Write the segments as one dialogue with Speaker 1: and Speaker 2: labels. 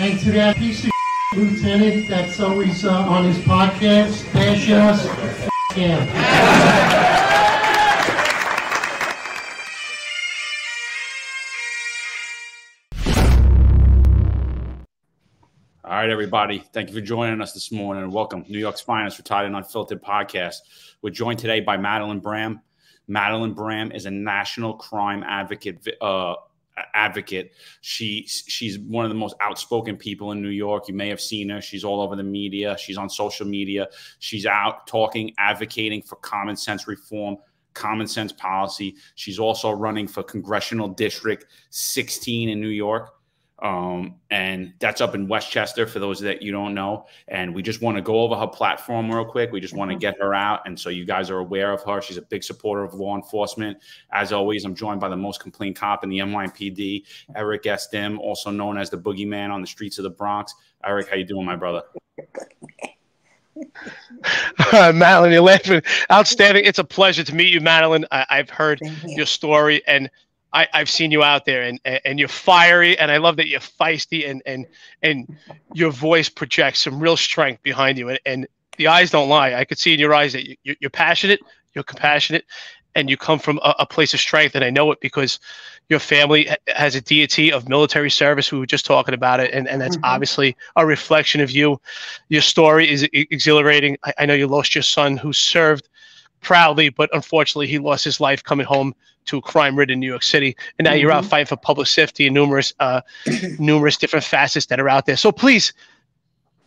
Speaker 1: And to that piece of lieutenant that's always on his podcast, bash us, him.
Speaker 2: All right, everybody. Thank you for joining us this morning, and welcome. New York's finest retired and unfiltered podcast. We're joined today by Madeline Brame. Madeline Brame is a national crime advocate. She's one of the most outspoken people in New York. You may have seen her. She's all over the media. She's on social media. She's out talking, advocating for common sense reform, common sense policy. She's also running for Congressional District 16 in New York. And that's up in Westchester for those that you don't know. And we just want to go over her platform real quick. We just want to get her out. And so you guys are aware of her. She's a big supporter of law enforcement. As always, I'm joined by the most complete cop in the NYPD, Eric Estim, also known as the boogeyman on the streets of the Bronx. Eric, how you doing, my brother?
Speaker 3: Madeline, you're laughing. Outstanding. It's a pleasure to meet you, Madeline. I've heard your story, and I've seen you out there, and you're fiery, and I love that you're feisty, and your voice projects some real strength behind you, and the eyes don't lie. I could see in your eyes that you're passionate, you're compassionate, and you come from a place of strength, and I know it because your family has a deity of military service. We were just talking about it, and that's obviously a reflection of you. Your story is exhilarating. I know you lost your son who served proudly, but unfortunately he lost his life coming home to a crime-ridden New York City, and now you're out fighting for public safety and numerous different facets that are out there. So please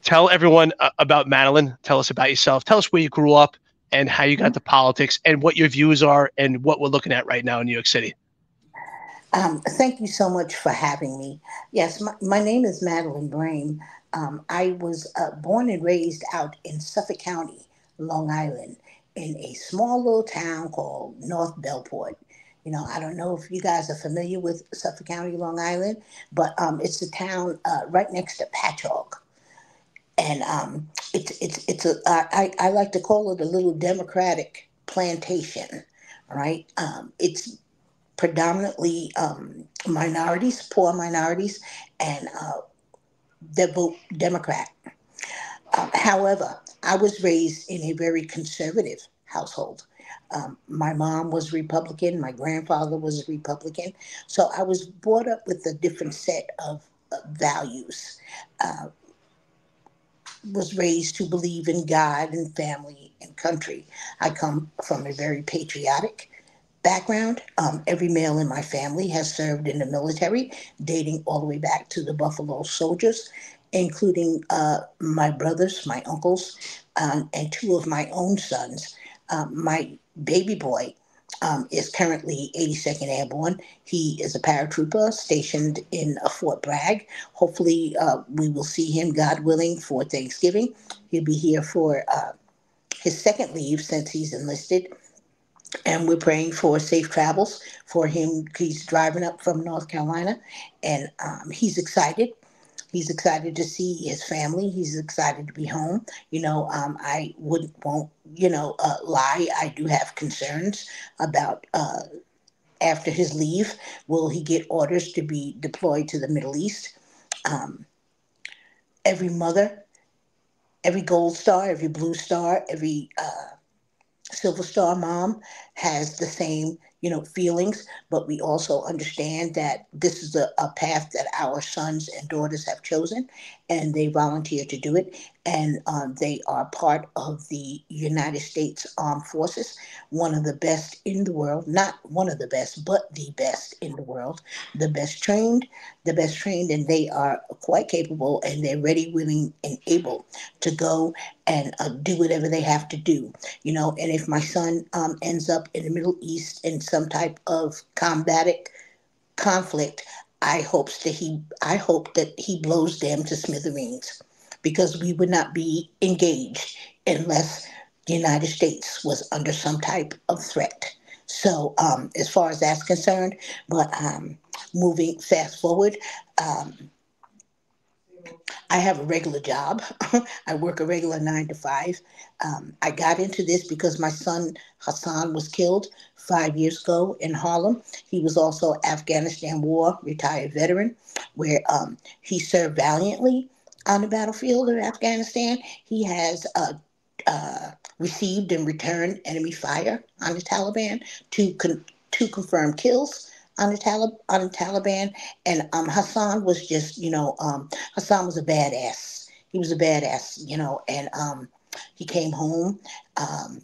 Speaker 3: tell everyone about Madeline. Tell us about yourself. Tell us where you grew up and how you got into politics and what your views are and what we're looking at right now in New York City.
Speaker 4: Thank you so much for having me. Yes, my name is Madeline Brame. I was born and raised out in Suffolk County, Long Island, in a small little town called North Bellport. You know, I don't know if you guys are familiar with Suffolk County, Long Island, but it's a town right next to Patchogue. And I like to call it a little democratic plantation, right? It's predominantly minorities, poor minorities, and they vote Democrat. However, I was raised in a very conservative household. My mom was Republican. My grandfather was a Republican. So I was brought up with a different set of values. Was raised to believe in God and family and country. I come from a very patriotic background. Every male in my family has served in the military, dating all the way back to the Buffalo Soldiers, including my brothers, my uncles, and two of my own sons. My baby boy is currently 82nd Airborne. He is a paratrooper stationed in Fort Bragg. Hopefully, we will see him, God willing, for Thanksgiving. He'll be here for his second leave since he's enlisted. And we're praying for safe travels for him. He's driving up from North Carolina, and he's excited. He's excited to see his family. He's excited to be home. You know, I won't, lie. I do have concerns about after his leave, will he get orders to be deployed to the Middle East? Every mother, every Gold Star, every Blue Star, every Silver Star mom has the same, feelings, but we also understand that this is a path that our sons and daughters have chosen, and they volunteer to do it. And they are part of the United States Armed Forces, one of the best in the world, not one of the best, but the best in the world, the best trained, and they are quite capable, and they're ready, willing, and able to go and do whatever they have to do, and if my son ends up in the Middle East in some type of combatic conflict, I hope that he blows them to smithereens, because we would not be engaged unless the United States was under some type of threat. So as far as that's concerned, but moving fast forward, I have a regular job. I work a regular 9 to 5. I got into this because my son Hason was killed 5 years ago in Harlem. He was also Afghanistan War retired veteran, where he served valiantly on the battlefield of Afghanistan. He has received and returned enemy fire on the Taliban, to confirm kills on the Taliban. And Hassan was just, Hassan was a badass. He was a badass, and he came home. Um,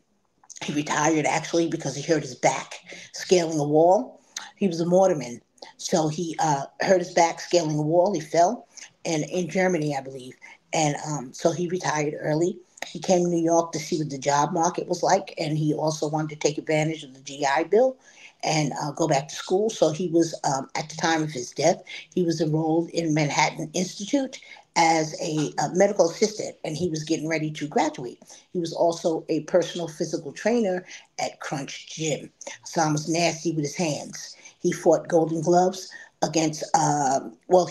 Speaker 4: he retired actually because he hurt his back scaling a wall. He was a mortarman. So he hurt his back scaling a wall. He fell, and in Germany, I believe. And so he retired early. He came to New York to see what the job market was like, and he also wanted to take advantage of the GI Bill and go back to school. So he was, at the time of his death, he was enrolled in Manhattan Institute as a medical assistant, and he was getting ready to graduate. He was also a personal physical trainer at Crunch Gym. Sam was nasty with his hands. He fought Golden Gloves against,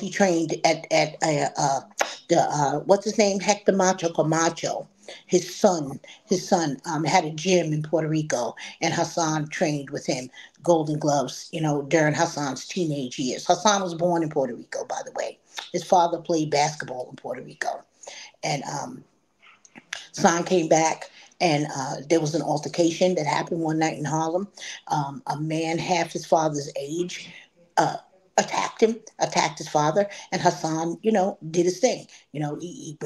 Speaker 4: he trained at what's his name, Hector Macho Camacho. His son had a gym in Puerto Rico, and Hassan trained with him, Golden Gloves, during Hassan's teenage years. Hassan was born in Puerto Rico, by the way. His father played basketball in Puerto Rico. And Hassan came back, and there was an altercation that happened one night in Harlem. A man half his father's age uh, attacked his father, and Hassan, did his thing. He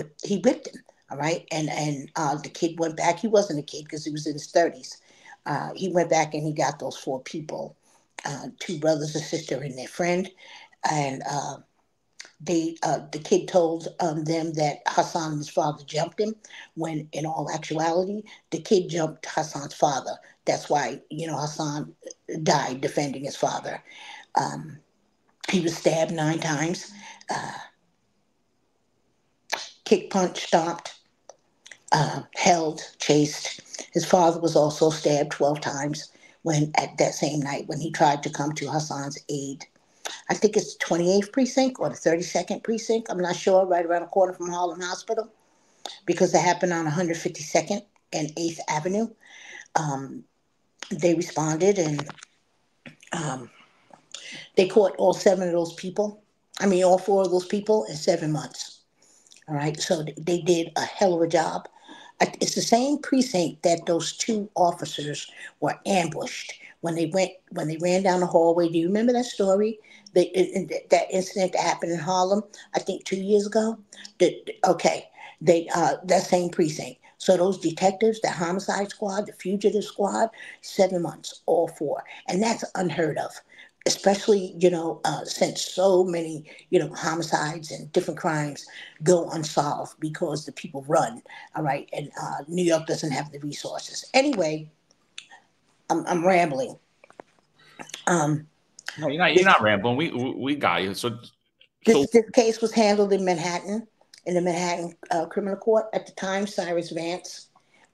Speaker 4: whipped him. All right, and the kid went back. He wasn't a kid because he was in his 30s. He went back and he got those 4 people, 2 brothers, a sister, and their friend. And the kid told them that Hassan and his father jumped him, when in all actuality, the kid jumped Hassan's father. That's why, Hassan died defending his father. Um, he was stabbed 9 times, uh, kick, punch, stomped, held, chased. His father was also stabbed 12 times when at that same night when he tried to come to Hassan's aid. I think it's the 28th precinct or the 32nd precinct. I'm not sure. Right around the corner from Harlem Hospital, because it happened on 152nd and 8th Avenue. Um, they responded, and um, they caught all 7 of those people. I mean, all 4 of those people in 7 months. All right. So they did a hell of a job. It's the same precinct that those 2 officers were ambushed when they ran down the hallway. Do you remember that story? That incident that happened in Harlem, I think 2 years ago. Okay, that same precinct. So those detectives, the homicide squad, the fugitive squad, 7 months, all 4, and that's unheard of. Especially, since so many, homicides and different crimes go unsolved because the people run. All right, and New York doesn't have the resources. Anyway, I'm rambling. Um,
Speaker 2: No, you're not. You're
Speaker 4: this
Speaker 2: not rambling. We got you. So
Speaker 4: this case was handled in Manhattan, in the Manhattan Criminal Court at the time. Cyrus Vance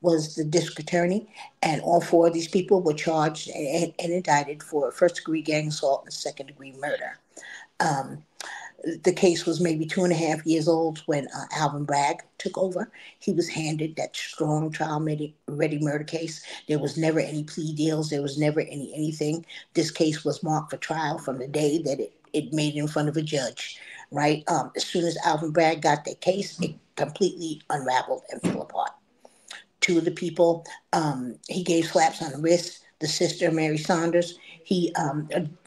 Speaker 4: was the district attorney, and all 4 of these people were charged and indicted for first-degree gang assault and second-degree murder. Um, the case was maybe 2.5 years old when Alvin Bragg took over. He was handed that strong trial-ready murder case. There was never any plea deals. There was never anything. This case was marked for trial from the day that it made it in front of a judge, right? As soon as Alvin Bragg got that case, it completely unraveled and fell apart. 2 of the people, he gave slaps on the wrist. The sister, Mary Saunders, he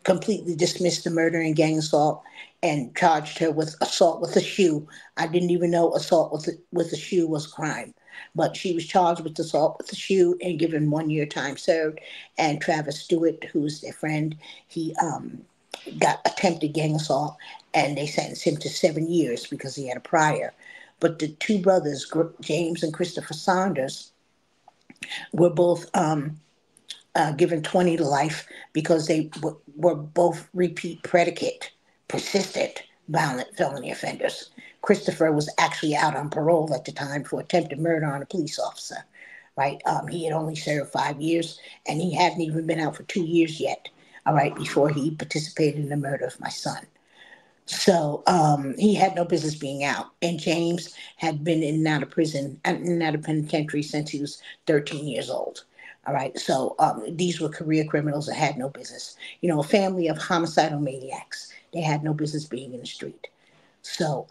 Speaker 4: completely dismissed the murder and gang assault and charged her with assault with a shoe. I didn't even know assault with a shoe was a crime. But she was charged with assault with a shoe and given 1 year time served. And Travis Stewart, who's their friend, he got attempted gang assault, and they sentenced him to 7 years because he had a prior. But the 2 brothers, James and Christopher Saunders, were both given 20 to life because they were both repeat predicate, persistent, violent felony offenders. Christopher was actually out on parole at the time for attempted murder on a police officer, right? He had only served 5 years, and he hadn't even been out for 2 years yet, all right, before he participated in the murder of my son. So he had no business being out. And James had been in and out of prison, in and out of penitentiary since he was 13 years old. All right. So these were career criminals that had no business. You know, a family of homicidal maniacs. They had no business being in the street. So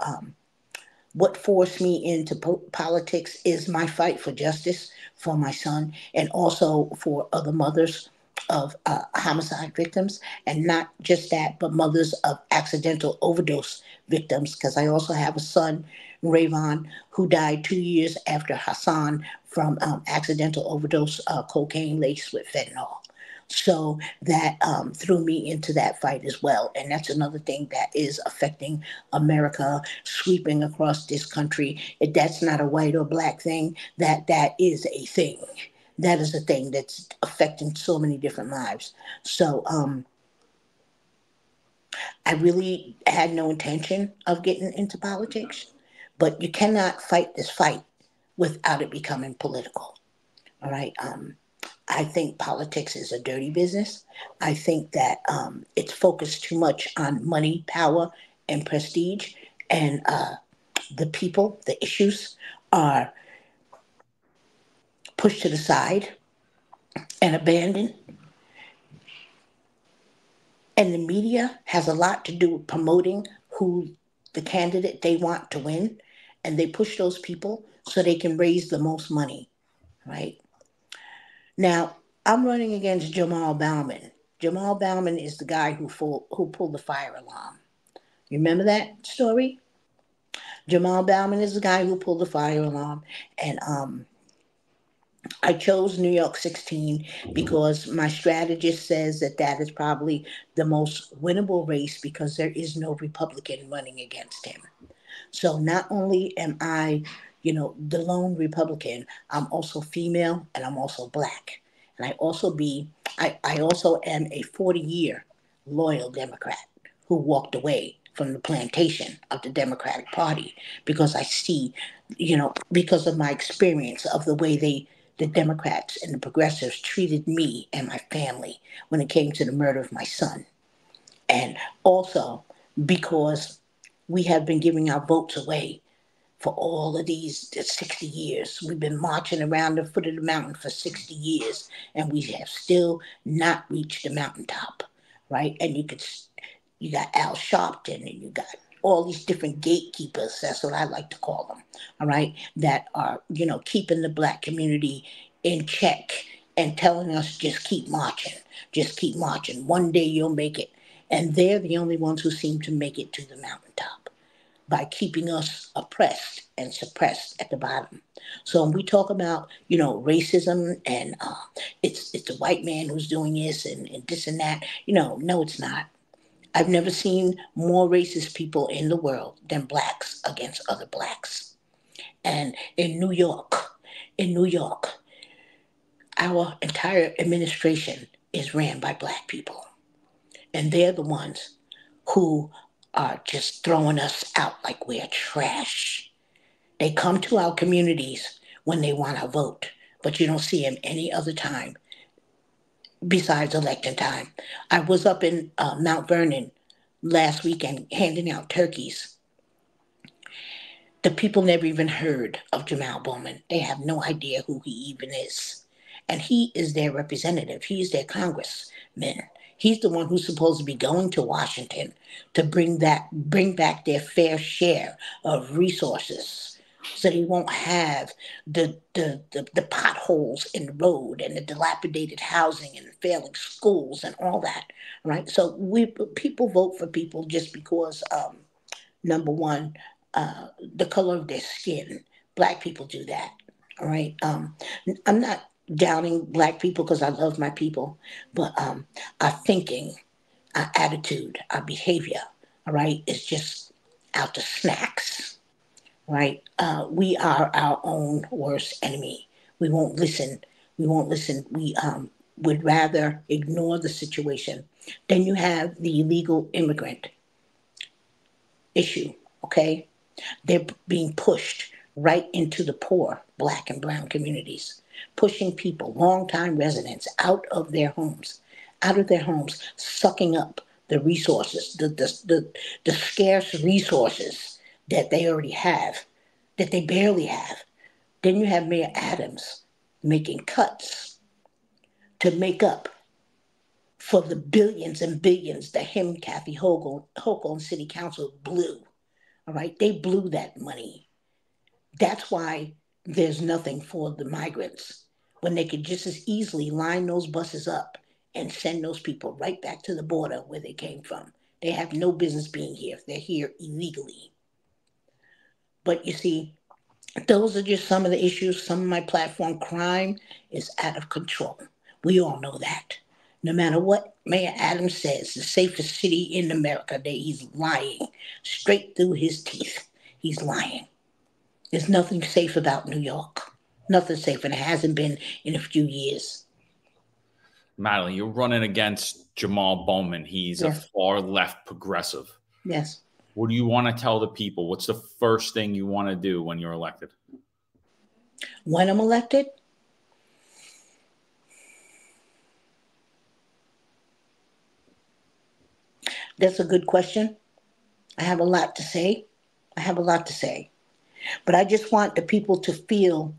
Speaker 4: what forced me into politics is my fight for justice for my son and also for other mothers of homicide victims, and not just that, but mothers of accidental overdose victims, because I also have a son, Rayvon, who died 2 years after Hason from accidental overdose cocaine laced with fentanyl. So that threw me into that fight as well. And that's another thing that is affecting America, sweeping across this country. That's not a white or black thing. That is a thing. That is a thing that's affecting so many different lives. So I really had no intention of getting into politics, but you cannot fight this fight without it becoming political. All right. I think politics is a dirty business. I think that it's focused too much on money, power, and prestige, and the people, the issues are pushed to the side and abandoned. And the media has a lot to do with promoting who the candidate they want to win, and they push those people so they can raise the most money, right? Now, I'm running against Jamaal Bowman. Jamaal Bowman is the guy who pulled the fire alarm. You remember that story? Jamaal Bowman is the guy who pulled the fire alarm. And I chose New York 16 because my strategist says that that is probably the most winnable race because there is no Republican running against him. So not only am I, the lone Republican, I'm also female and I'm also black. And I also am a 40-year loyal Democrat who walked away from the plantation of the Democratic Party because I see, because of my experience of the way the Democrats and the progressives treated me and my family when it came to the murder of my son. And also because we have been giving our votes away for all of these 60 years. We've been marching around the foot of the mountain for 60 years, and we have still not reached the mountaintop, right? And you got Al Sharpton, and you got all these different gatekeepers, that's what I like to call them, all right, that are, keeping the black community in check and telling us just keep marching, just keep marching. One day you'll make it. And they're the only ones who seem to make it to the mountaintop by keeping us oppressed and suppressed at the bottom. So when we talk about, racism and it's the white man who's doing this and this and that, no, it's not. I've never seen more racist people in the world than blacks against other blacks. And in New York, our entire administration is ran by black people. And they're the ones who are just throwing us out like we're trash. They come to our communities when they want our vote, but you don't see them any other time besides election time. I was up in Mount Vernon last weekend handing out turkeys. The people never even heard of Jamaal Bowman. They have no idea who he even is. And he is their representative. He's their congressman. He's the one who's supposed to be going to Washington to bring back their fair share of resources, so they won't have the potholes in the road and the dilapidated housing and failing schools and all that, right? So people vote for people just because, number one, the color of their skin. Black people do that, all right? I'm not downing black people because I love my people, but our thinking, our attitude, our behavior, all right, is just out to snacks, right? We are our own worst enemy. We won't listen. We won't listen. We would rather ignore the situation. Then you have the illegal immigrant issue, okay? They're being pushed right into the poor black and brown communities, pushing people, longtime residents, out of their homes, sucking up the resources, the scarce resources that they already have, that they barely have. Then you have Mayor Adams making cuts to make up for the billions and billions that him, Kathy Hochul, and City Council blew. All right, they blew that money. That's why there's nothing for the migrants, when they could just as easily line those buses up and send those people right back to the border where they came from. They have no business being here. They're here illegally. But you see, those are just some of the issues. Some of my platform, crime is out of control. We all know that. No matter what Mayor Adams says, the safest city in America, he's lying straight through his teeth. He's lying. There's nothing safe about New York. Nothing safe, and it hasn't been in a few years.
Speaker 2: Madeline, you're running against Jamaal Bowman. He's a far left progressive.
Speaker 4: Yes.
Speaker 2: What do you want to tell the people? What's the first thing you want to do when you're elected?
Speaker 4: When I'm elected? That's a good question. I have a lot to say. But I just want the people to feel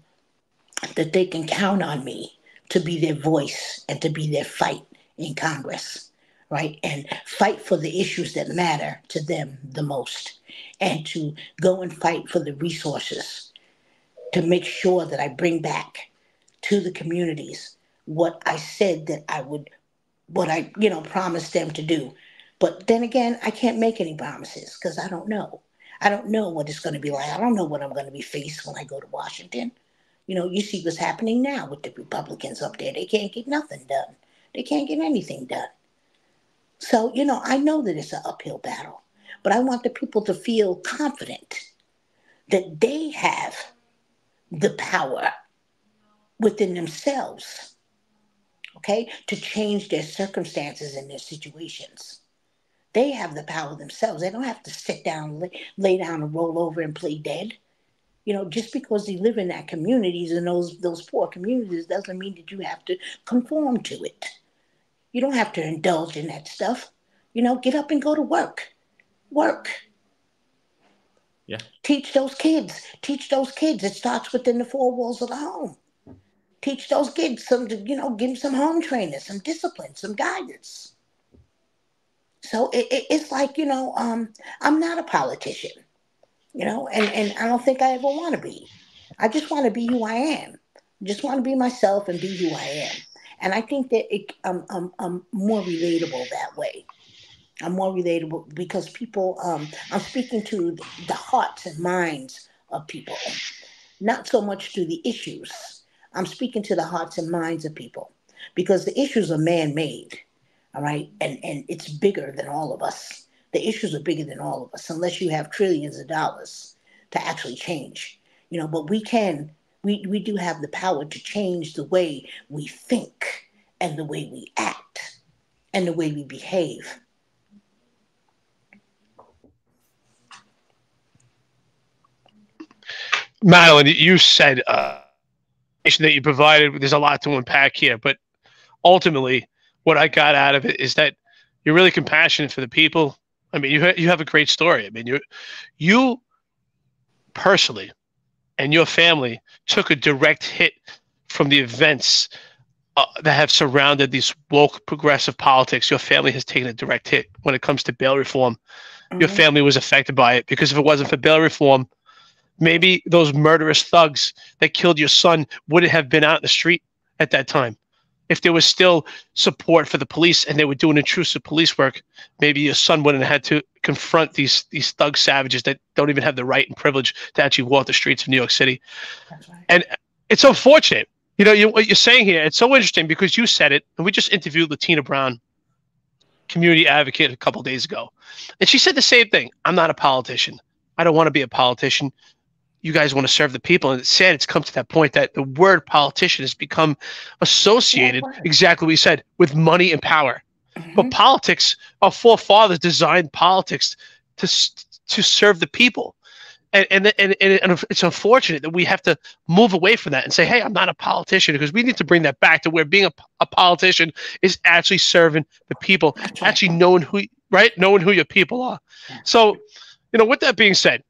Speaker 4: that they can count on me to be their voice and to be their fight in Congress, right? And fight for the issues that matter to them the most, and to go and fight for the resources to make sure that I bring back to the communities what I said that I would, what I, promised them to do. But then again, I can't make any promises because I don't know. I don't know what it's going to be like. I don't know what I'm going to be faced when I go to Washington. You see what's happening now with the Republicans up there. They can't get nothing done. They can't get anything done. So, I know that it's an uphill battle, but I want the people to feel confident that they have the power within themselves, okay, to change their circumstances and their situations. They have the power themselves. They don't have to sit down, lay down and roll over and play dead. Just because they live in that communities and those poor communities doesn't mean that you have to conform to it. You don't have to indulge in that stuff. Get up and go to work. Work.
Speaker 2: Yeah.
Speaker 4: Teach those kids. It starts within the four walls of the home. Teach those kids give them some home training, some discipline, some guidance. So it's like, I'm not a politician. And I don't think I ever want to be. I just want to be who I am. I just want to be myself and be who I am. And I think that I'm more relatable that way. I'm more relatable because people, I'm speaking to the hearts and minds of people, not so much to the issues. I'm speaking to the hearts and minds of people because the issues are man-made, all right? And it's bigger than all of us. The issues are bigger than all of us, unless you have trillions of dollars to actually change. But we do have the power to change the way we think and the way we act and the way we behave.
Speaker 3: Madeline, you said that you provided, there's a lot to unpack here, but ultimately what I got out of it is that you're really compassionate for the people. I mean, you have a great story. I mean, you personally and your family took a direct hit from the events that have surrounded these woke progressive politics. Your family has taken a direct hit when it comes to bail reform. Mm-hmm. Your family was affected by it because if it wasn't for bail reform, maybe those murderous thugs that killed your son wouldn't have been out in the street at that time. If there was still support for the police and they were doing intrusive police work, maybe your son wouldn't have had to confront these thug savages that don't even have the right and privilege to actually walk the streets of New York City. That's right. And it's unfortunate. What you're saying here, it's so interesting because you said it, and we just interviewed Latina Brown, community advocate, a couple of days ago. And she said the same thing. I'm not a politician. I don't want to be a politician. You guys want to serve the people. And it's sad it's come to that point that the word politician has become associated, exactly what you said, with money and power. Mm-hmm. But politics, our forefathers designed politics to serve the people. And it's unfortunate that we have to move away from that and say, hey, I'm not a politician, because we need to bring that back to where being a politician is actually serving the people, actually knowing right? Knowing who your people are. So, with that being said,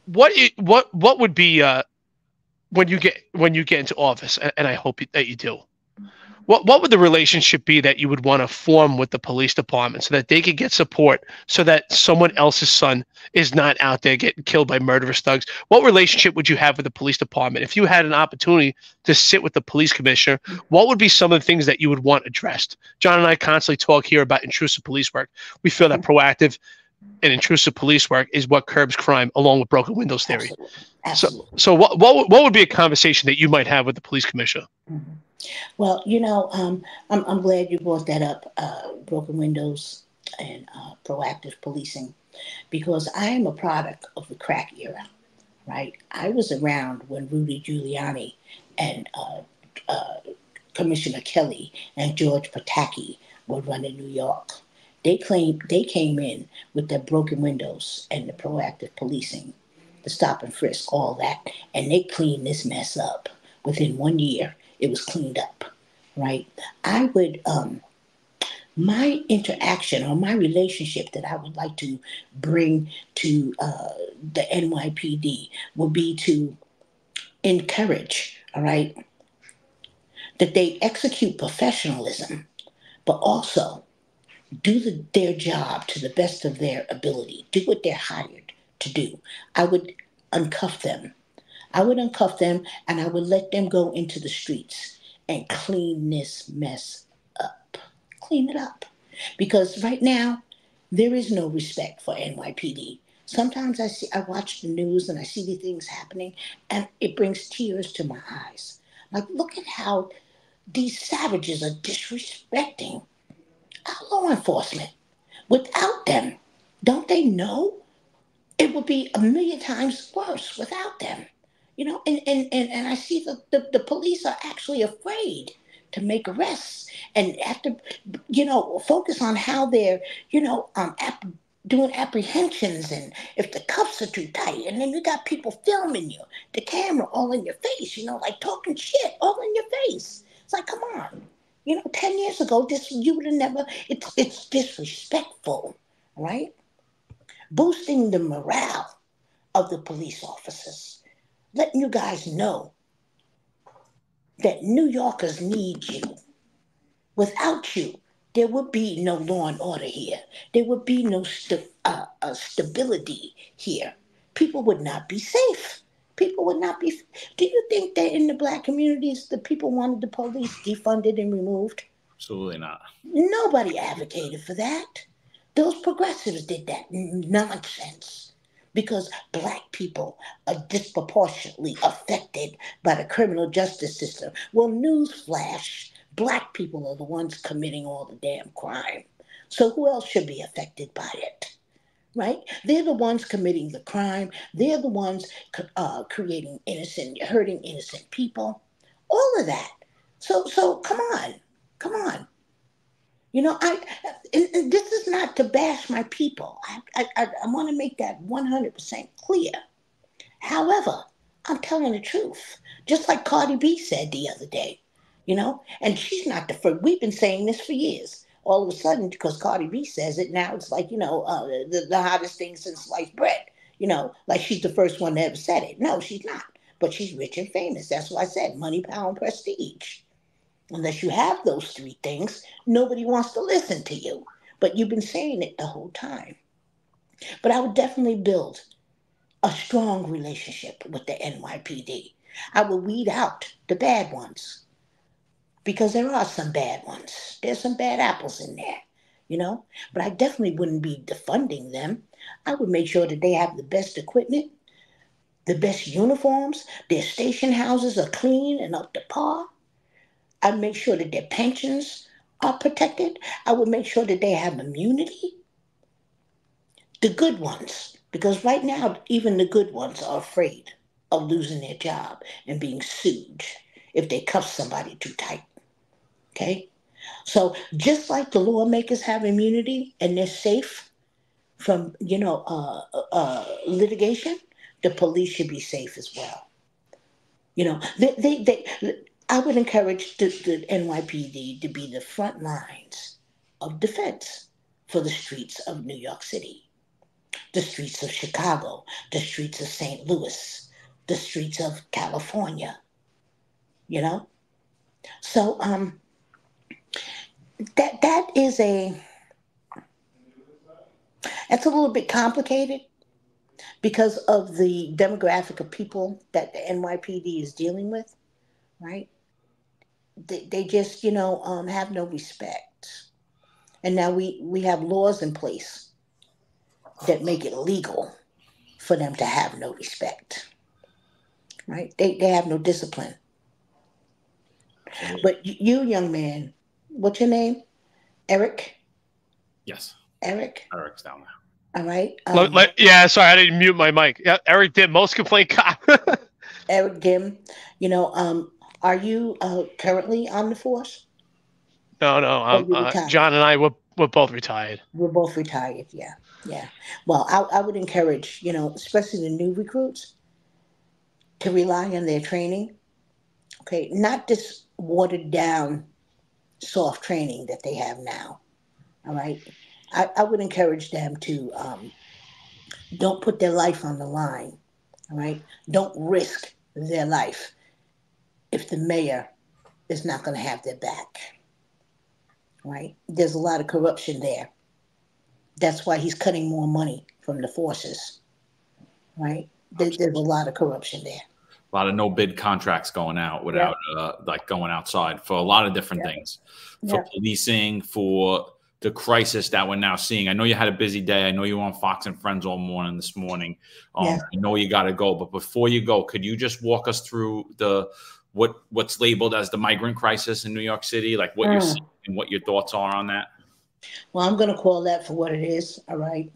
Speaker 3: what would be when you get into office, and I hope that you do. What would the relationship be that you would want to form with the police department so that they could get support, so that someone else's son is not out there getting killed by murderous thugs? What relationship would you have with the police department? If you had an opportunity to sit with the police commissioner, what would be some of the things that you would want addressed? John and I constantly talk here about intrusive police work. We feel that proactive and intrusive police work is what curbs crime, along with broken windows theory.
Speaker 4: Absolutely.
Speaker 3: So what would be a conversation that you might have with the police commissioner?
Speaker 4: Mm-hmm. Well, I'm glad you brought that up, broken windows and proactive policing, because I am a product of the crack era, right? I was around when Rudy Giuliani and Commissioner Kelly and George Pataki were running New York. They came in with their broken windows and the proactive policing, the stop and frisk, all that, and they cleaned this mess up. Within 1 year, it was cleaned up, right? I would, my interaction or my relationship that I would like to bring to the NYPD would be to encourage, all right, that they execute professionalism, but also do their job to the best of their ability. Do what they're hired to do. I would uncuff them. And I would let them go into the streets and clean this mess up. Clean it up. Because right now, there is no respect for NYPD. Sometimes I watch the news and I see the things happening, and it brings tears to my eyes. Like, look at how these savages are disrespecting our law enforcement. Without them, don't they know it would be a million times worse without them? And I see the police are actually afraid to make arrests and have to, focus on how they're, doing apprehensions, and if the cuffs are too tight, and then you got people filming you, the camera all in your face, like talking shit all in your face. It's like, come on. 10 years ago, you would have never, it's disrespectful, right? Boosting the morale of the police officers. Letting you guys know that New Yorkers need you. Without you, there would be no law and order here. There would be no stability here. People would not be safe. People would not be. Do you think that in the black communities, the people wanted the police defunded and removed?
Speaker 2: Absolutely not.
Speaker 4: Nobody advocated for that. Those progressives did that nonsense. Because black people are disproportionately affected by the criminal justice system. Well, newsflash, black people are the ones committing all the damn crime. So who else should be affected by it? Right? They're the ones committing the crime. They're the ones hurting innocent people. All of that. So come on. And this is not to bash my people. I want to make that 100% clear. However, I'm telling the truth. Just like Cardi B said the other day, and she's not the first. We've been saying this for years. All of a sudden, because Cardi B says it, now it's like, the hottest thing since sliced bread. Like she's the first one that ever said it. No, she's not. But she's rich and famous. That's what I said. Money, power, and prestige. Unless you have those three things, nobody wants to listen to you. But you've been saying it the whole time. But I would definitely build a strong relationship with the NYPD. I would weed out the bad ones. Because there are some bad ones. There's some bad apples in there, But I definitely wouldn't be defunding them. I would make sure that they have the best equipment, the best uniforms, their station houses are clean and up to par. I'd make sure that their pensions are protected. I would make sure that they have immunity. The good ones, because right now, even the good ones are afraid of losing their job and being sued if they cuff somebody too tight. Okay? So just like the lawmakers have immunity and they're safe from, litigation, the police should be safe as well. I would encourage the NYPD to be the front lines of defense for the streets of New York City, the streets of Chicago, the streets of St. Louis, the streets of California, you know? So that is that's a little bit complicated because of the demographic of people that the NYPD is dealing with, right? They just, have no respect. And now we have laws in place that make it legal for them to have no respect, right? They have no discipline. But you, young man, what's your name? Eric?
Speaker 2: Yes.
Speaker 4: Eric?
Speaker 2: Eric's down there.
Speaker 4: All right.
Speaker 3: Yeah, sorry, I didn't mute my mic. Yeah, Eric Dim, most complaint cop.
Speaker 4: Eric Dim, are you currently on the force?
Speaker 3: No. John and I, we're both retired.
Speaker 4: We're both retired, yeah. Well, I would encourage, especially the new recruits, to rely on their training. Okay, not this watered down, soft training that they have now. All right, I would encourage them to don't put their life on the line. All right, don't risk their life if the mayor is not going to have their back. Right, there's a lot of corruption there. That's why he's cutting more money from the forces. Right, there's a lot of corruption there.
Speaker 2: A lot of no bid contracts going out without going outside for a lot of different things, for policing, for the crisis that we're now seeing. I know you had a busy day. I know you were on Fox and Friends all morning this morning. I know you got to go, but before you go, could you just walk us through what's labeled as the migrant crisis in New York City, like what you're seeing and what your thoughts are on that?
Speaker 4: Well, I'm going to call that for what it is. All right,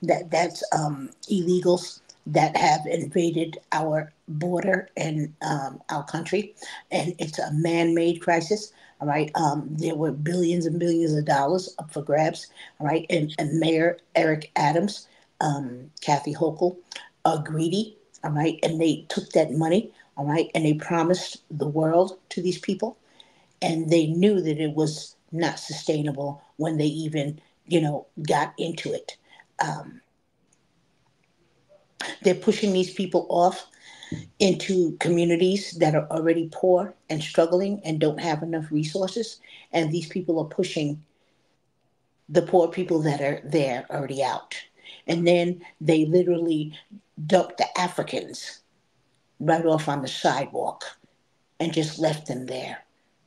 Speaker 4: that's illegals that have invaded our border and our country, and it's a man-made crisis. All right, there were billions and billions of dollars up for grabs. All right, and Mayor Eric Adams, Kathy Hochul are greedy. All right, and they took that money. All right, and they promised the world to these people, and they knew that it was not sustainable when they even, got into it. They're pushing these people off into communities that are already poor and struggling and don't have enough resources. And these people are pushing the poor people that are there already out. And then they literally dump the Africans right off on the sidewalk and just left them there,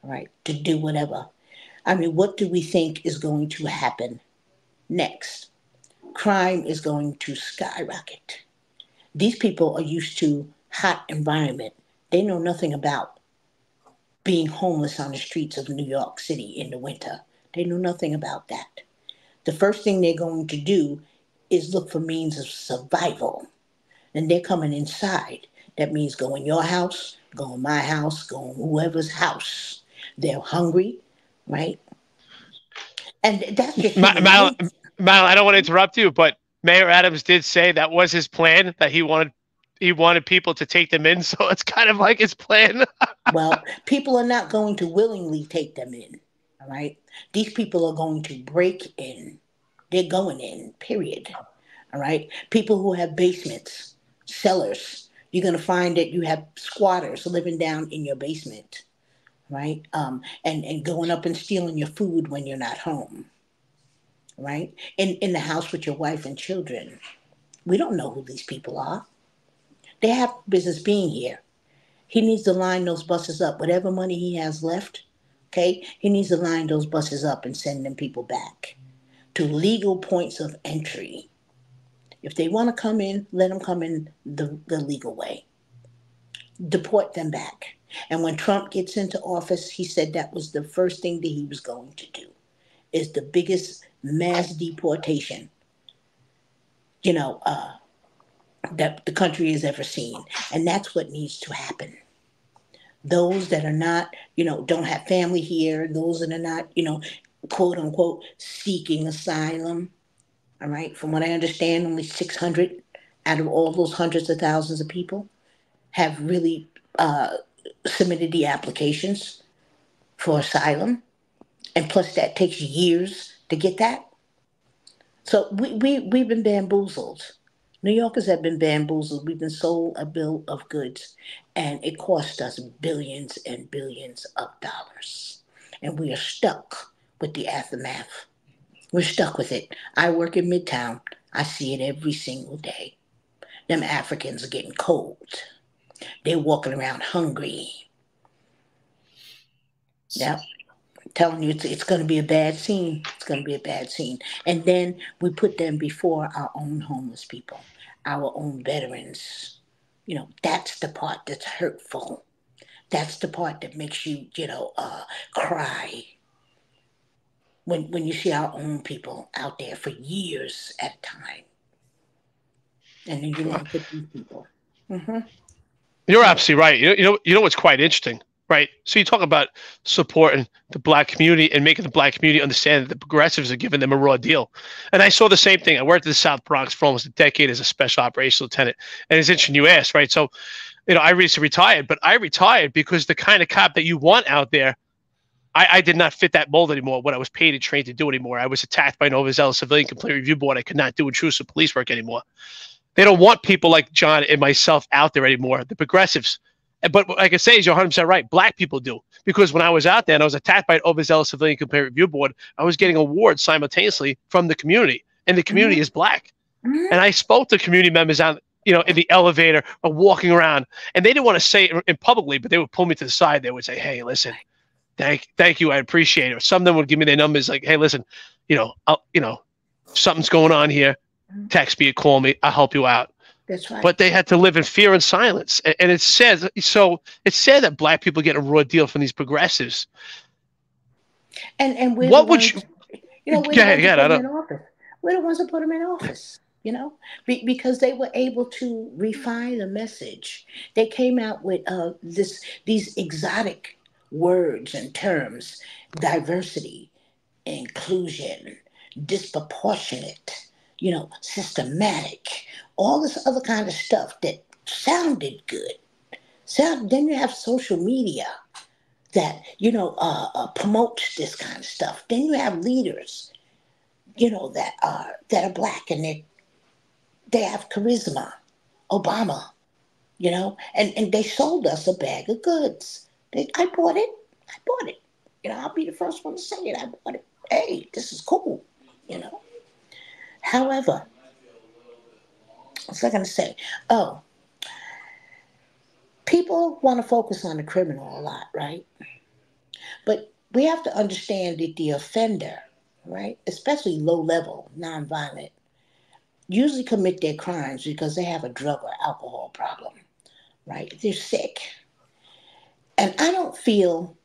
Speaker 4: right, to do whatever. I mean, what do we think is going to happen next? Crime is going to skyrocket. These people are used to hot environment. They know nothing about being homeless on the streets of New York City in the winter. They know nothing about that. The first thing they're going to do is look for means of survival. And they're coming inside. That means go in your house, go in my house, go in whoever's house. They're hungry, right? And that's just
Speaker 3: Madeline, I don't want to interrupt you, but Mayor Adams did say that was his plan, that he wanted people to take them in. So it's kind of like his plan.
Speaker 4: Well, people are not going to willingly take them in. All right. These people are going to break in. They're going in, period. All right. People who have basements, cellars, you're going to find that you have squatters living down in your basement. Right. And going up and stealing your food when you're not home. Right. In the house with your wife and children. We don't know who these people are. They have business being here. He needs to line those buses up. Whatever money he has left, okay, he needs to line those buses up and send them people back to legal points of entry. If they want to come in, let them come in the legal way. Deport them back. And when Trump gets into office, he said that was the first thing that he was going to do, is the biggest mass deportation, that the country has ever seen. And that's what needs to happen. Those that are not, don't have family here, those that are not, quote unquote, seeking asylum. All right. From what I understand, only 600 out of all those hundreds of thousands of people have really submitted the applications for asylum. And plus that takes years to get that. So we've been bamboozled. New Yorkers have been bamboozled. We've been sold a bill of goods, and it cost us billions and billions of dollars. And we are stuck with the aftermath. We're stuck with it. I work in Midtown. I see it every single day. Them Africans are getting cold. They're walking around hungry. Yep. I'm telling you, it's going to be a bad scene. It's going to be a bad scene. And then we put them before our own homeless people, our own veterans. You know, that's the part that's hurtful. That's the part that makes you, cry. When you see our own people out there for years at a time. And then you want to put these people. Mm-hmm.
Speaker 3: You're absolutely right. You know what's quite interesting, right? So you talk about supporting the black community and making the black community understand that the progressives are giving them a raw deal. And I saw the same thing. I worked in the South Bronx for almost a decade as a special operations lieutenant. And it's interesting you asked, right? So, I recently retired, but I retired because the kind of cop that you want out there, I did not fit that mold anymore, what I was paid and trained to do anymore. I was attacked by an overzealous civilian complaint review board. I could not do intrusive police work anymore. They don't want people like John and myself out there anymore, the progressives. But what I can say is you're 100% right. Black people do. Because when I was out there and I was attacked by an overzealous civilian complaint review board, I was getting awards simultaneously from the community. And the community is black. And I spoke to community members out, in the elevator or walking around. And they didn't want to say it in publicly, but they would pull me to the side. They would say, hey, listen, thank you. I appreciate it. Or some of them would give me their numbers like, hey, listen, something's going on here. Text me, call me. I'll help you out.
Speaker 4: That's right.
Speaker 3: But they had to live in fear and silence. And it's sad. So it's sad that black people get a raw deal from these progressives.
Speaker 4: And we're
Speaker 3: what
Speaker 4: the
Speaker 3: would
Speaker 4: ones,
Speaker 3: you?
Speaker 4: we're the ones that put them in office. Because they were able to refine the message. They came out with these exotic words and terms: diversity, inclusion, disproportionate, systematic, all this other kind of stuff that sounded good. Then you have social media that, promotes this kind of stuff. Then you have leaders, that are black and they have charisma. Obama, and they sold us a bag of goods. I bought it. I'll be the first one to say it. I bought it. Hey, this is cool, However, what's I going to say? Oh, people want to focus on the criminal a lot, right? But we have to understand that the offender, right, especially low-level, nonviolent, usually commit their crimes because they have a drug or alcohol problem, right? They're sick. And I don't feel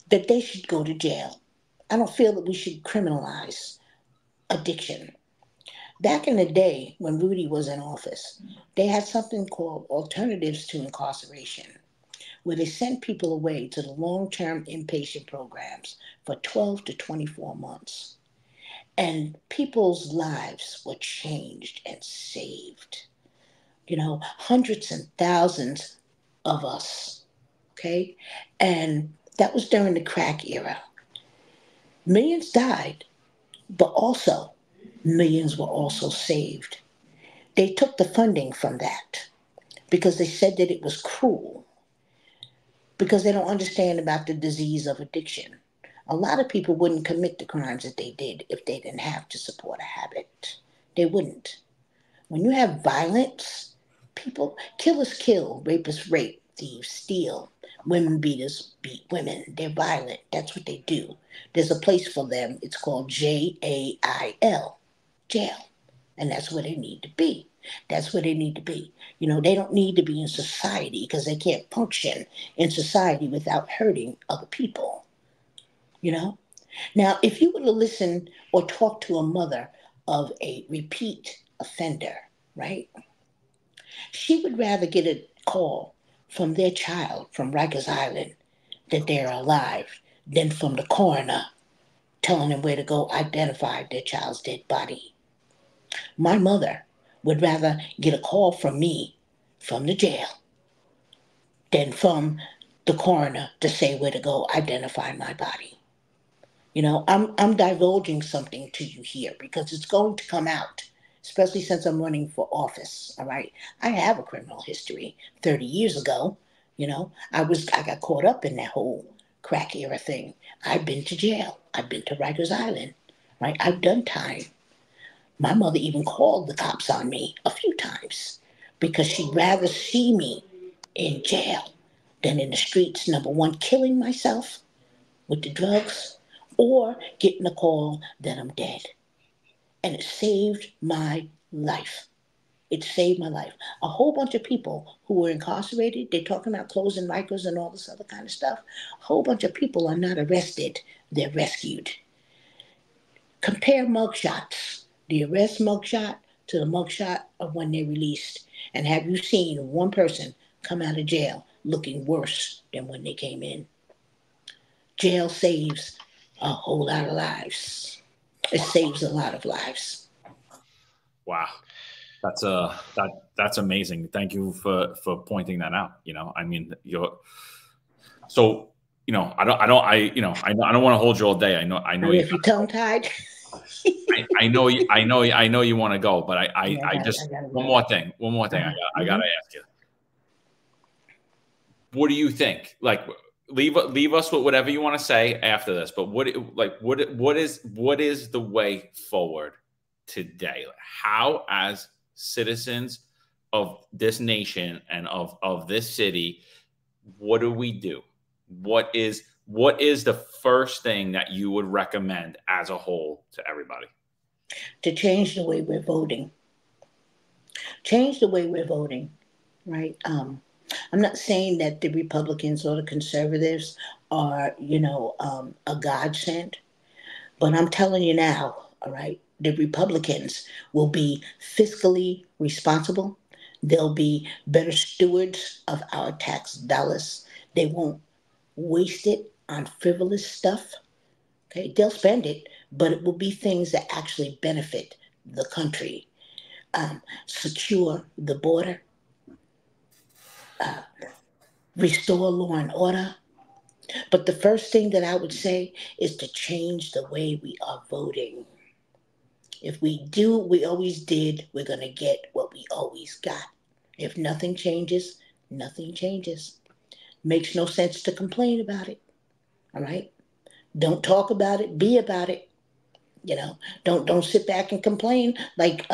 Speaker 4: that they should go to jail. I don't feel that we should criminalize addiction. Back in the day when Rudy was in office, they had something called alternatives to incarceration, where they sent people away to the long-term inpatient programs for 12 to 24 months. And people's lives were changed and saved. Hundreds and thousands of us, okay? And that was during the crack era. Millions died, but also millions were also saved. They took the funding from that because they said that it was cruel, because they don't understand about the disease of addiction. A lot of people wouldn't commit the crimes that they did if they didn't have to support a habit. They wouldn't. When you have violence, killers kill, rapists rape, thieves steal, women beaters beat women. They're violent. That's what they do. There's a place for them. It's called jail, jail. And that's where they need to be. That's where they need to be. They don't need to be in society because they can't function in society without hurting other people. Now, if you were to listen or talk to a mother of a repeat offender, right? She would rather get a call from their child from Rikers Island that they're alive than from the coroner telling them where to go identify their child's dead body. My mother would rather get a call from me from the jail than from the coroner to say where to go identify my body. You know, I'm divulging something to you here because it's going to come out, especially since I'm running for office. All right. I have a criminal history. 30 years ago, you know, I got caught up in that whole crack era thing. I've been to jail. I've been to Rikers Island. Right? I've done time. My mother even called the cops on me a few times because she'd rather see me in jail than in the streets, number one, killing myself with the drugs or getting a call that I'm dead. And it saved my life. It saved my life. A whole bunch of people who were incarcerated, they're talking about closing Rikers and all this other kind of stuff. A whole bunch of people are not arrested. They're rescued. Compare mugshots, the arrest mugshot to the mugshot of when they're released. And have you seen one person come out of jail looking worse than when they came in? Jail saves a whole lot of lives. It saves a lot of lives.
Speaker 2: Wow. That's amazing. Thank you for pointing that out. You know, I mean, so, you know, I don't want to hold you all day. I know.
Speaker 4: If you're tongue tied.
Speaker 2: I know you want to go, but I just one more thing. I gotta ask you. What do you think? Like, leave us with whatever you want to say after this. But what is the way forward today? How, as citizens of this nation and of this city, what do we do? What is the first thing that you would recommend as a whole to everybody?
Speaker 4: To change the way we're voting. Change the way we're voting, right? I'm not saying that the Republicans or the conservatives are, a godsend, but I'm telling you now, all right, the Republicans will be fiscally responsible. They'll be better stewards of our tax dollars. They won't waste it on frivolous stuff. Okay, they'll spend it, but it will be things that actually benefit the country. Secure the border, restore law and order. But the first thing that I would say is to change the way we are voting. If we do what we always did, we're going to get what we always got. If nothing changes, nothing changes. Makes no sense to complain about it. All right? Don't talk about it, be about it. You know, don't sit back and complain like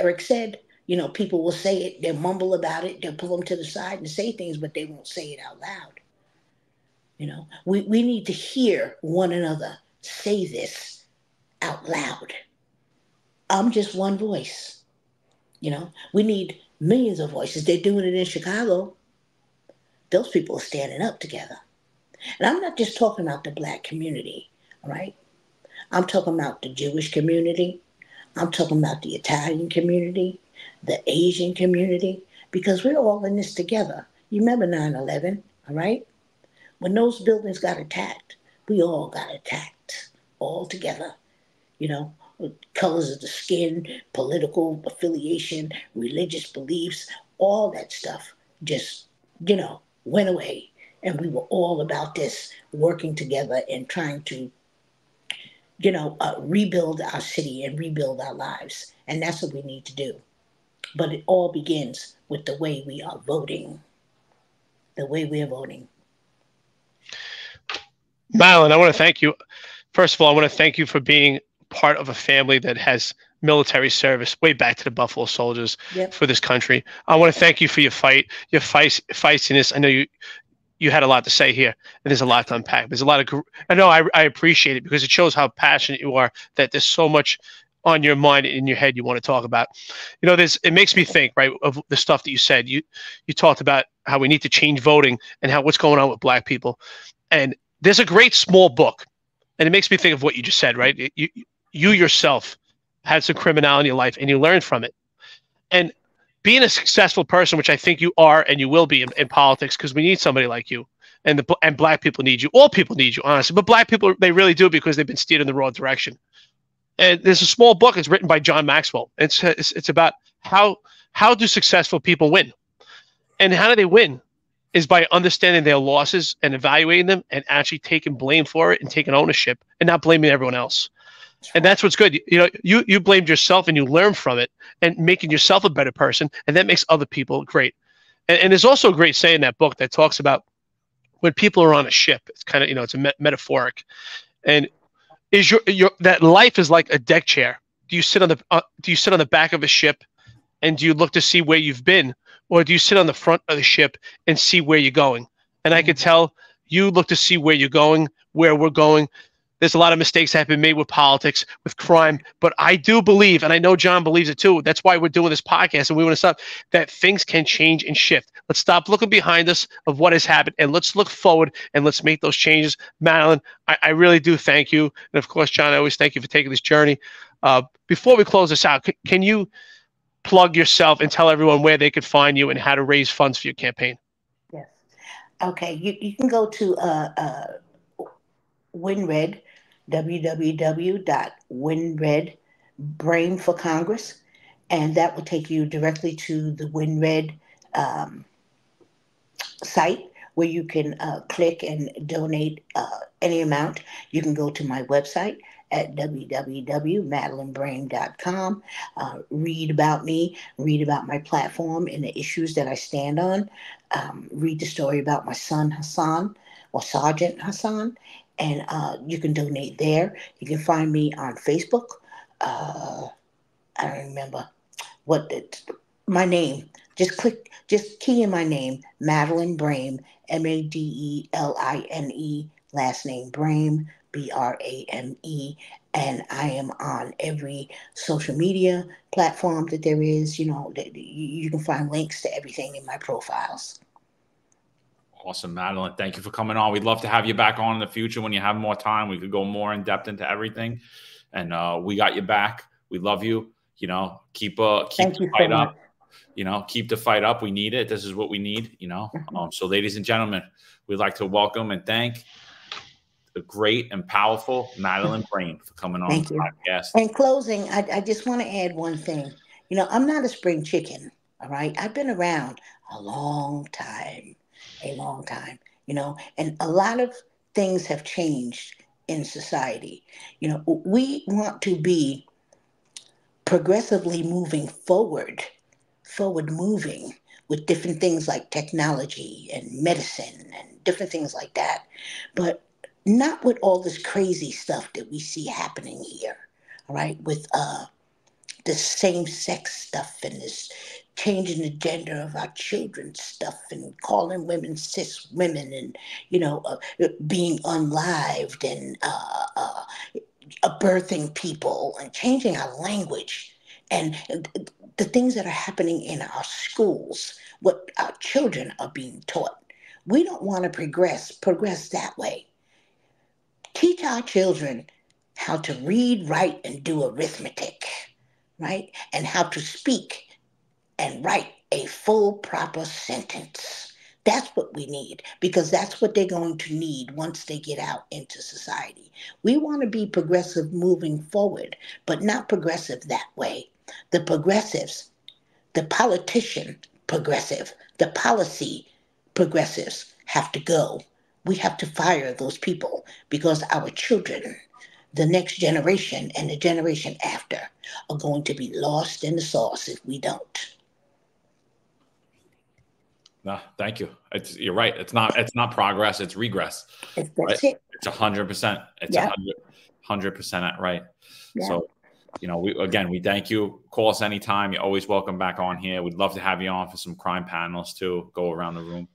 Speaker 4: Eric said. You know, people will say it, they'll mumble about it, they'll pull them to the side and say things, but they won't say it out loud. You know, we need to hear one another say this out loud. I'm just one voice. You know, we need millions of voices. They're doing it in Chicago. Those people are standing up together. And I'm not just talking about the Black community, all right? I'm talking about the Jewish community. I'm talking about the Italian community, the Asian community, because we're all in this together. You remember 9/11, all right? When those buildings got attacked, we all got attacked, all together. You know, colors of the skin, political affiliation, religious beliefs, all that stuff just, went away. And we were all about this, working together and trying to, rebuild our city and rebuild our lives. And that's what we need to do. But it all begins with the way we are voting. The way we are voting.
Speaker 3: Madeline, I want to thank you. First of all, I want to thank you for being part of a family that has military service way back to the Buffalo Soldiers for this country. I want to thank you for your feistiness. I know you had a lot to say here, and there's a lot to unpack. There's a lot of, I appreciate it because it shows how passionate you are, that there's so much on your mind and in your head you want to talk about. It makes me think, right, of the stuff that you said. You talked about how we need to change voting and what's going on with Black people. And there's a great small book, and it makes me think of what you just said, right? You yourself had some criminality in your life and you learned from it. And being a successful person, which I think you are and you will be in politics, because we need somebody like you, and Black people need you. All people need you, honestly, but Black people, they really do, because they've been steered in the wrong direction. And there's a small book. It's written by John Maxwell. It's about how do successful people win, and how do they win? is by understanding their losses and evaluating them and actually taking blame for it and taking ownership and not blaming everyone else. And that's what's good. You know, you blamed yourself and you learn from it and making yourself a better person. And that makes other people great. And there's also a great saying in that book that talks about when people are on a ship, it's kind of, you know, it's a metaphoric. And is that life is like a deck chair. Do you sit on the back of a ship and do you look to see where you've been, or do you sit on the front of the ship and see where you're going? And I could tell you look to see where you're going, where we're going. There's a lot of mistakes that have been made with politics, with crime, but I do believe, and I know John believes it too, that's why we're doing this podcast and we want to stop, that things can change and shift. Let's stop looking behind us of what has happened and let's look forward and let's make those changes. Madeline, I really do thank you. And of course, John, I always thank you for taking this journey. Before we close this out, can you plug yourself and tell everyone where they could find you and how to raise funds for your campaign?
Speaker 4: Yes. Okay. You can go to WinRed, www.winred Brame for Congress, and that will take you directly to the WinRed site where you can click and donate any amount. You can go to my website at www.madelinebrame.com. Read about me, read about my platform and the issues that I stand on. Read the story about my son Hason, or Sergeant Hason, and you can donate there. You can find me on Facebook. I don't remember my name. Just key in my name, Madeline Brame, Madeline, last name Brame, Brame, and I am on every social media platform that there is. You know, you can find links to everything in my profiles.
Speaker 2: Awesome, Madeline. Thank you for coming on. We'd love to have you back on in the future when you have more time. We could go more in depth into everything, and we got you back. We love you. You know, keep the fight up. You know, keep the fight up. We need it. This is what we need. You know. So, ladies and gentlemen, we'd like to welcome and thank the great and powerful Madeline Brame for coming on the podcast.
Speaker 4: In closing, I just want to add one thing. You know, I'm not a spring chicken. All right, I've been around a long time. You know, and a lot of things have changed in society. You know, we want to be progressively moving forward moving with different things like technology and medicine and different things like that, but not with all this crazy stuff that we see happening here, all right, with the same-sex stuff and this changing the gender of our children stuff and calling women cis women and, you know, being unlived and birthing people and changing our language and the things that are happening in our schools, what our children are being taught. We don't want to progress that way. Teach our children how to read, write, and do arithmetic, right? And how to speak and write a full, proper sentence. That's what we need, because that's what they're going to need once they get out into society. We want to be progressive moving forward, but not progressive that way. The progressives, the politician progressive, the policy progressives have to go. We have to fire those people because our children, the next generation and the generation after, are going to be lost in the sauce if we don't.
Speaker 2: No, thank you. You're right. It's not progress. It's regress.
Speaker 4: That's
Speaker 2: right?
Speaker 4: it.
Speaker 2: It's 100%. It's 100% right. Yeah. So, you know, we thank you. Call us anytime. You're always welcome back on here. We'd love to have you on for some crime panels too. Go around the room.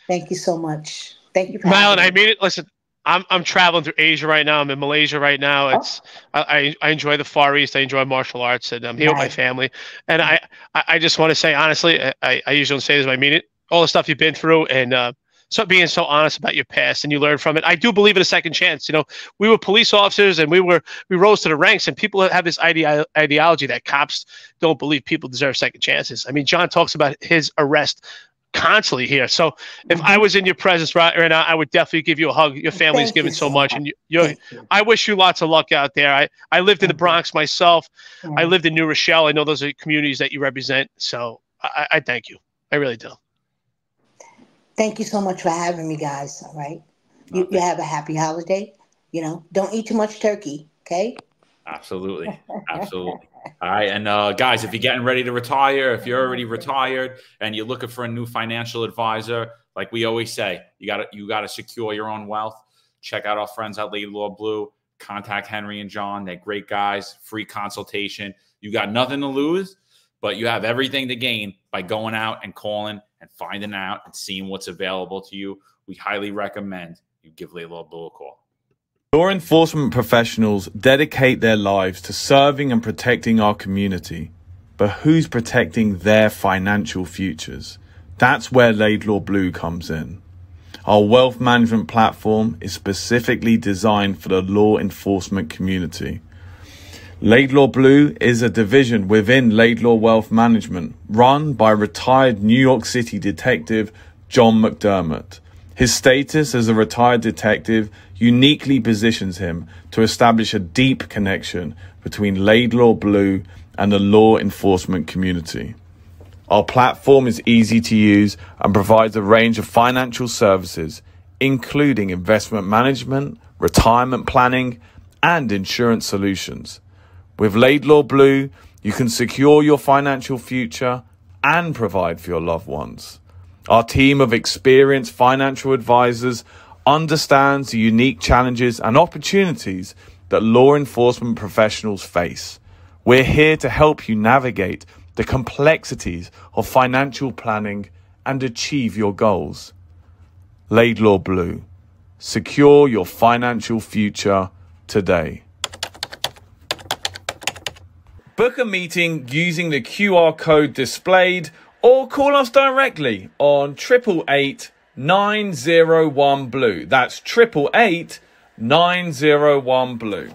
Speaker 4: Thank you so much. Thank you,
Speaker 3: Madeline. I mean it. Listen, I'm traveling through Asia right now. I'm in Malaysia right now. It's I enjoy the Far East. I enjoy martial arts, and I'm here with my family. And I just want to say honestly, I usually don't say this, but I mean it. All the stuff you've been through, and so being so honest about your past, and you learn from it. I do believe in a second chance. You know, we were police officers, and we rose to the ranks, and people have this ideology that cops don't believe people deserve second chances. I mean, John talks about his arrest constantly here. So if I was in your presence right now, I would definitely give you a hug. Your family's given so much, and I wish you lots of luck out there. I lived in the Bronx myself. I lived in New Rochelle. I know those are communities that you represent. So I thank you. I really do.
Speaker 4: Thank you so much for having me, guys. All right. You have a happy holiday. You know, don't eat too much turkey, okay?
Speaker 2: Absolutely. Absolutely. All right. And guys, if you're getting ready to retire, if you're already retired and you're looking for a new financial advisor, like we always say, you gotta secure your own wealth. Check out our friends at Laidlaw Blue. Contact Henry and John. They're great guys. Free consultation. You got nothing to lose, but you have everything to gain by going out and calling and finding out and seeing what's available to you. We highly recommend you give Laidlaw Blue a call.
Speaker 5: Law enforcement professionals dedicate their lives to serving and protecting our community. But who's protecting their financial futures? That's where Laidlaw Blue comes in. Our wealth management platform is specifically designed for the law enforcement community. Laidlaw Blue is a division within Laidlaw Wealth Management, run by retired New York City detective John McDermott. His status as a retired detective uniquely positions him to establish a deep connection between Laidlaw Blue and the law enforcement community. Our platform is easy to use and provides a range of financial services, including investment management, retirement planning, and insurance solutions. With Laidlaw Blue, you can secure your financial future and provide for your loved ones. Our team of experienced financial advisors understands the unique challenges and opportunities that law enforcement professionals face. We're here to help you navigate the complexities of financial planning and achieve your goals. Laidlaw Blue. Secure your financial future today. Book a meeting using the QR code displayed or call us directly on 888 901 Blue. That's 888 901 Blue.